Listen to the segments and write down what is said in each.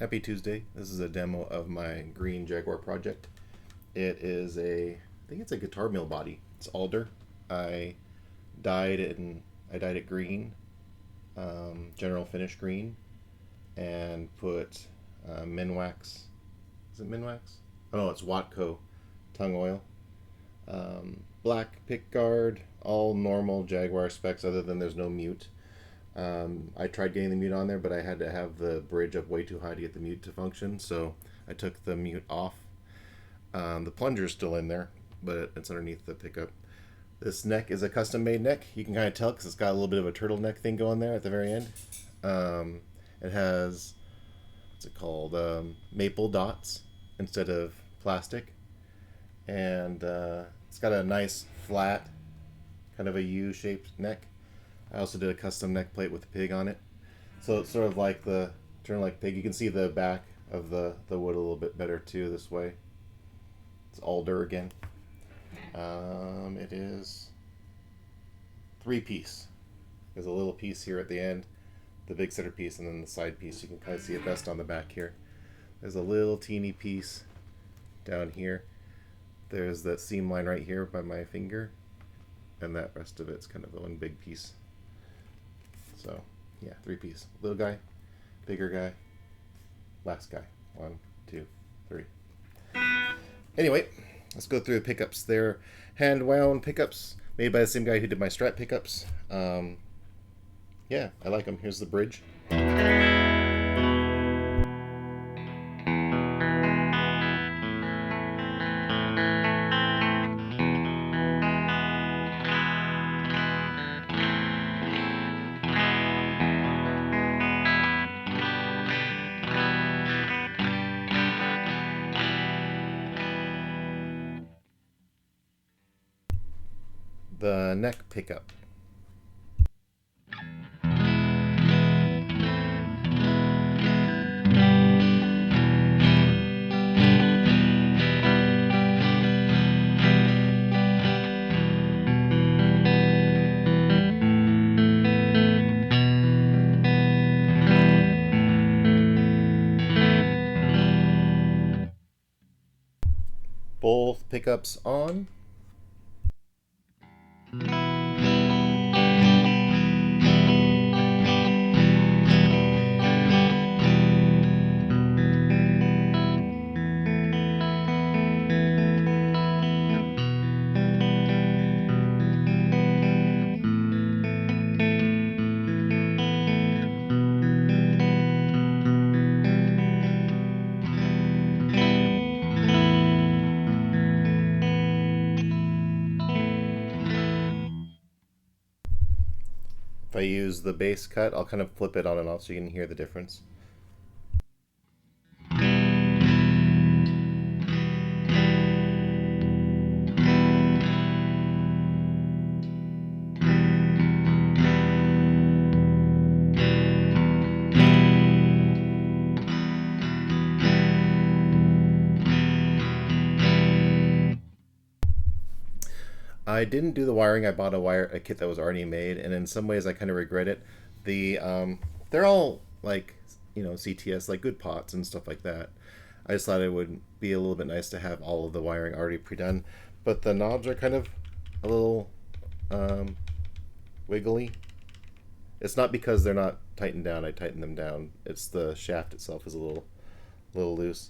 Happy Tuesday. This is a demo of my green Jaguar project. It is I think it's a guitar mill body. It's alder. I I dyed it green, general finish green, and put Minwax. Is it Minwax? Oh no, it's Watco tongue oil. Black pick guard, all normal Jaguar specs other than there's no mute. I tried getting the mute on there, but I had to have the bridge up way too high to get the mute to function, so I took the mute off. The plunger's still in there, but it's underneath the pickup. This neck is a custom made neck. You can kind of tell because it's got a little bit of a turtleneck thing going there at the very end. It has, what's it called, maple dots instead of plastic. And it's got a nice flat, kind of a U-shaped neck. I also did a custom neck plate with a pig on it. So it's sort of like the turn like pig. You can see the back of the wood a little bit better too this way. It's alder again. It is 3-piece. There's a little piece here at the end, the big center piece, and then the side piece. You can kind of see it best on the back here. There's a little teeny piece down here. There's that seam line right here by my finger, and that rest of it's kind of one big piece. So, yeah, 3-piece. Little guy, bigger guy, last guy. 1, 2, 3. Anyway, let's go through the pickups. They're hand wound pickups made by the same guy who did my Strat pickups. Yeah, I like them. Here's the bridge. The neck pickup. Both pickups on. If I use the bass cut, I'll kind of flip it on and off so you can hear the difference. I didn't do the wiring. I bought a kit that was already made, and in some ways I kind of regret it. The they're all like CTS, like good pots and stuff like that. I just thought it would be a little bit nice to have all of the wiring already pre-done, but the knobs are kind of a little wiggly. It's not because they're not tightened down. I tightened them down. It's the shaft itself is a little loose,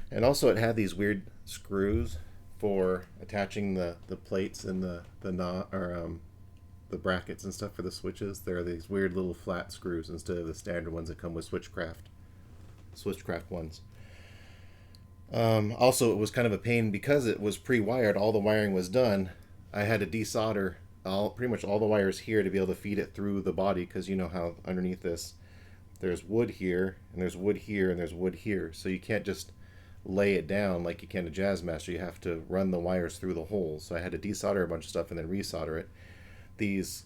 and also it had these weird screws for attaching the plates and the brackets and stuff for the switches. There are these weird little flat screws instead of the standard ones that come with Switchcraft ones. Also, it was kind of a pain because it was pre-wired. All the wiring was done. I had to desolder pretty much all the wires here to be able to feed it through the body, because you know how underneath this there's wood here and there's wood here and there's wood here, so you can't just lay it down like you can a Jazzmaster. You have to run the wires through the holes. So I had to desolder a bunch of stuff and then resolder it. These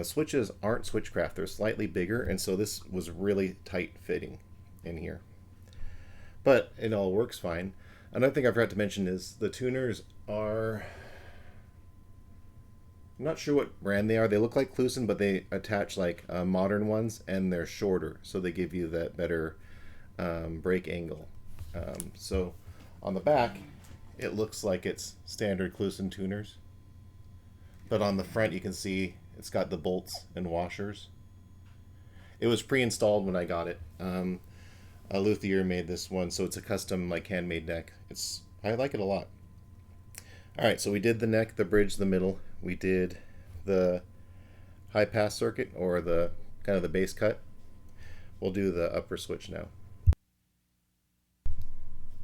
switches aren't Switchcraft. They're slightly bigger, and so this was really tight fitting in here. But it all works fine. Another thing I forgot to mention is the tuners are... I'm not sure what brand they are. They look like Kluson, but they attach like modern ones, and they're shorter, so they give you that better break angle. So on the back, it looks like it's standard Cluson tuners, but on the front you can see it's got the bolts and washers. It was pre-installed when I got it. A luthier made this one, so it's a custom like handmade neck. I like it a lot. All right, so we did the neck, the bridge, the middle. We did the high pass circuit, or the kind of the bass cut. We'll do the upper switch now.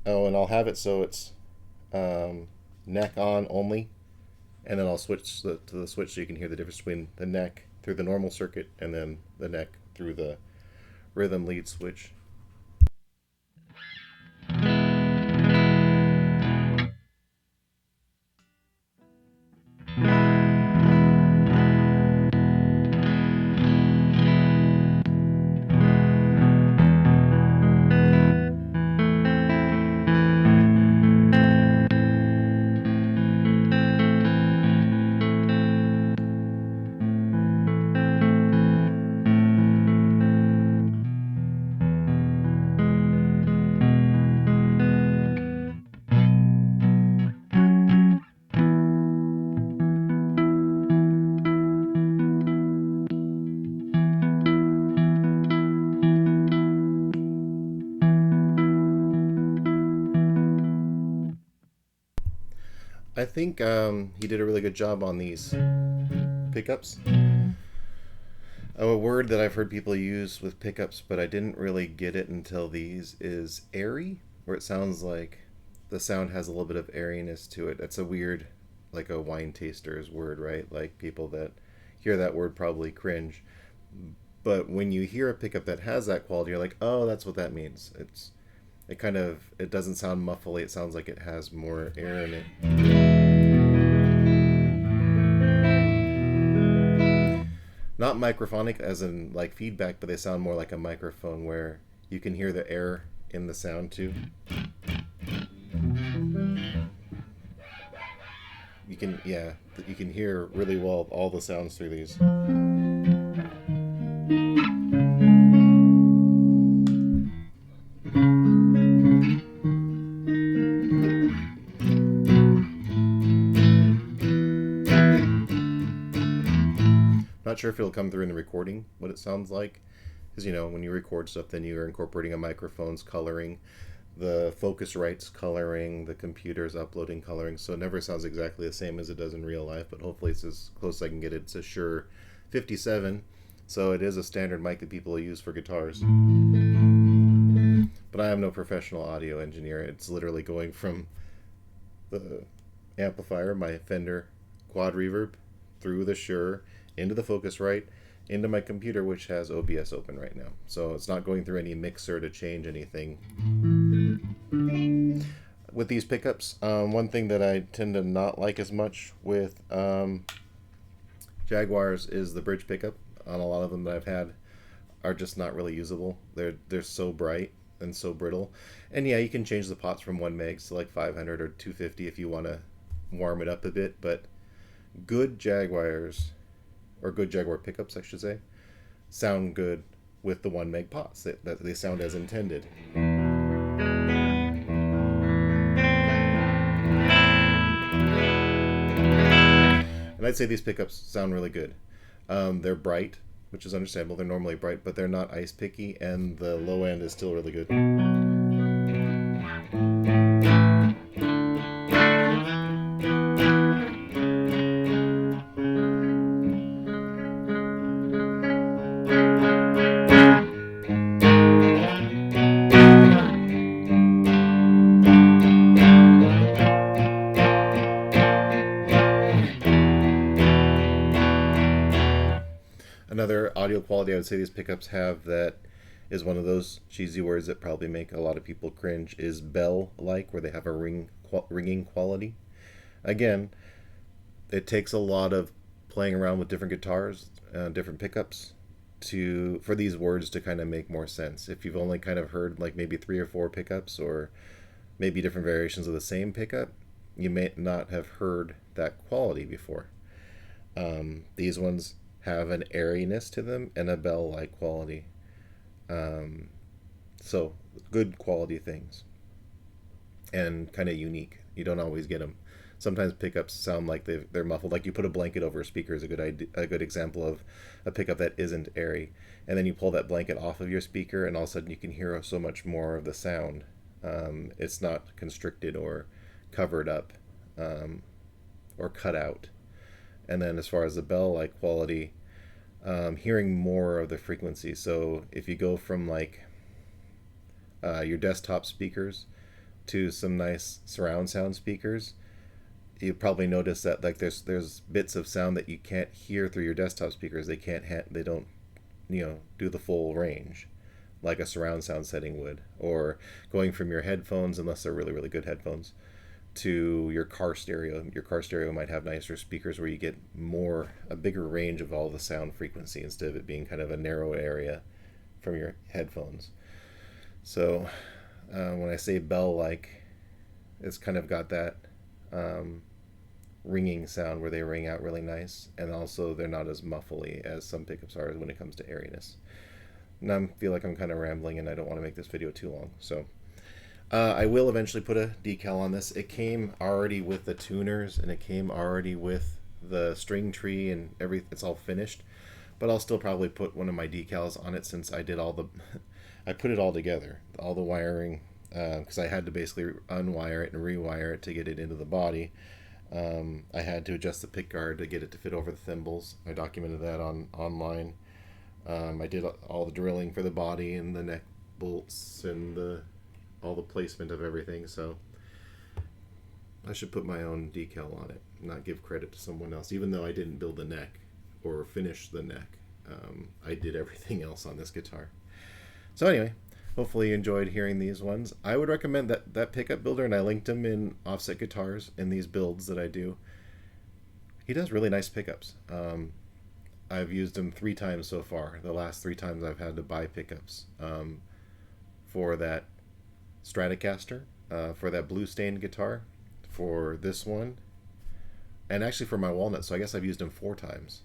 Oh, and I'll have it so it's neck on only, and then I'll switch to the switch so you can hear the difference between the neck through the normal circuit and then the neck through the rhythm lead switch. I think he did a really good job on these pickups. A word that I've heard people use with pickups, but I didn't really get it until these, is airy, where it sounds like the sound has a little bit of airiness to it. That's a weird, like a wine taster's word, right? Like people that hear that word probably cringe. But when you hear a pickup that has that quality, you're like, oh, that's what that means. It doesn't sound muffly. It sounds like it has more air in it. Not microphonic as in like feedback, but they sound more like a microphone where you can hear the air in the sound too. You can hear really well all the sounds through these. Not sure if it'll come through in the recording what it sounds like, because when you record stuff, then you're incorporating a microphone's coloring, the Focusrite's coloring, the computer's uploading coloring, so it never sounds exactly the same as it does in real life. But hopefully it's as close as I can get it. It's a Shure 57, so it is a standard mic that people use for guitars. But I am no professional audio engineer. It's literally going from the amplifier, my Fender quad reverb, through the Shure, into the Focusrite, into my computer, which has OBS open right now. So it's not going through any mixer to change anything. With these pickups, one thing that I tend to not like as much with Jaguars is the bridge pickup. On a lot of them that I've had are just not really usable. They're so bright and so brittle. And yeah, you can change the pots from 1 megs to like 500 or 250 if you want to warm it up a bit, but good Jaguars, or good Jaguar pickups, I should say, sound good with the 1 meg pots. That they sound as intended. And I'd say these pickups sound really good. They're bright, which is understandable. They're normally bright, but they're not ice picky, and the low end is still really good. Another audio quality I would say these pickups have that is one of those cheesy words that probably make a lot of people cringe is bell-like, where they have a ringing quality. Again, it takes a lot of playing around with different guitars, different pickups, for these words to kind of make more sense. If you've only kind of heard like maybe 3 or 4 pickups, or maybe different variations of the same pickup, you may not have heard that quality before. These ones have an airiness to them and a bell-like quality. So good quality things and kind of unique. You don't always get them. Sometimes pickups sound like they're muffled. Like you put a blanket over a speaker is a good example of a pickup that isn't airy. And then you pull that blanket off of your speaker, and all of a sudden you can hear so much more of the sound. It's not constricted or covered up or cut out. And then as far as the bell like quality, hearing more of the frequency. So if you go from like your desktop speakers to some nice surround sound speakers, you probably notice that like there's bits of sound that you can't hear through your desktop speakers. They don't do the full range like a surround sound setting would, or going from your headphones, unless they're really really good headphones, to your car stereo. Your car stereo might have nicer speakers where you get a bigger range of all the sound frequency instead of it being kind of a narrow area from your headphones. So when I say bell like, it's kind of got that ringing sound where they ring out really nice, and also they're not as muffly as some pickups are when it comes to airiness. Now I feel like I'm kind of rambling and I don't want to make this video too long, so I will eventually put a decal on this. It came already with the tuners, and it came already with the string tree and everything. It's all finished, but I'll still probably put one of my decals on it since I did all the I put it all together, all the wiring, because I had to basically unwire it and rewire it to get it into the body. I had to adjust the pick guard to get it to fit over the thimbles. I documented that online. I did all the drilling for the body and the neck bolts and all the placement of everything. So I should put my own decal on it, not give credit to someone else. Even though I didn't build the neck or finish the neck, I did everything else on this guitar. So anyway, hopefully you enjoyed hearing these ones. I would recommend that pickup builder, and I linked him in Offset Guitars in these builds that I do. He does really nice pickups. I've used him 3 times so far. The last 3 times I've had to buy pickups for that Stratocaster, for that blue stained guitar, for this one, and actually for my walnut. So I guess I've used him 4 times,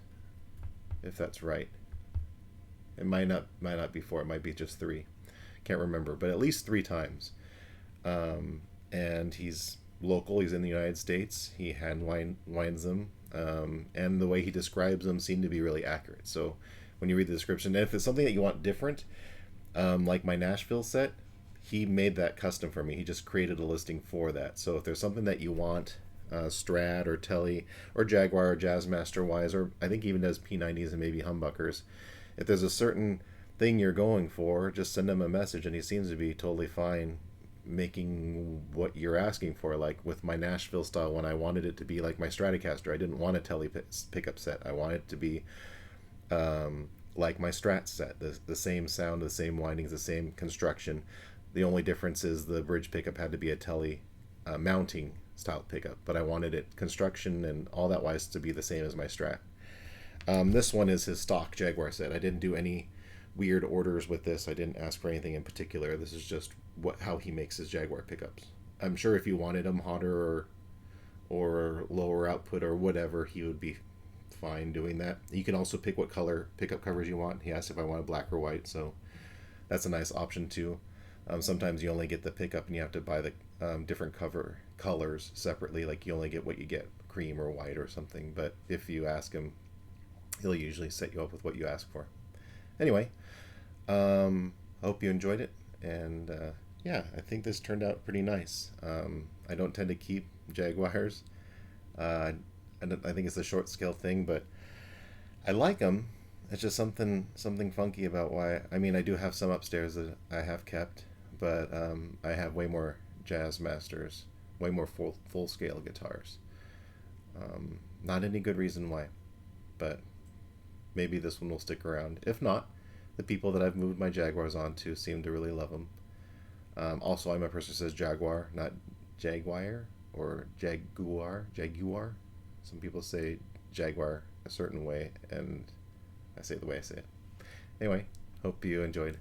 if that's right. It might not be 4. It might be just 3. Can't remember, but at least 3 times. And he's local. He's in the United States. He hand winds them, and the way he describes them seem to be really accurate. So when you read the description, and if it's something that you want different, like my Nashville set, he made that custom for me. He just created a listing for that. So if there's something that you want, Strat or Tele or Jaguar or Jazzmaster wise, or I think even does P90s and maybe humbuckers, if there's a certain thing you're going for, just send him a message, and he seems to be totally fine making what you're asking for. Like with my Nashville style one, I wanted it to be like my Stratocaster. I didn't want a Tele pickup set. I wanted it to be like my Strat set, the same sound, the same windings, the same construction. The only difference is the bridge pickup had to be a Tele mounting style pickup, but I wanted it construction and all that wise to be the same as my Strat. This one is his stock Jaguar set. I didn't do any weird orders with this. I didn't ask for anything in particular. This is just how he makes his Jaguar pickups. I'm sure if you wanted them hotter or lower output or whatever, he would be fine doing that. You can also pick what color pickup covers you want. He asked if I wanted black or white, so that's a nice option too. Sometimes you only get the pickup and you have to buy the different cover colors separately. Like you only get what you get, cream or white or something. But if you ask him, he'll usually set you up with what you ask for. Anyway, I hope you enjoyed it, and yeah, I think this turned out pretty nice. I don't tend to keep Jaguars. I think it's a short scale thing, but I like them. It's just something funky about why. I mean, I do have some upstairs that I have kept, but I have way more Jazzmasters, way more full scale guitars. Not any good reason why, but maybe this one will stick around. If not, the people that I've moved my Jaguars onto seem to really love them. Also, I'm a person who says Jaguar, not Jaguar or Jaguar. Some people say Jaguar a certain way, and I say it the way I say it. Anyway, hope you enjoyed.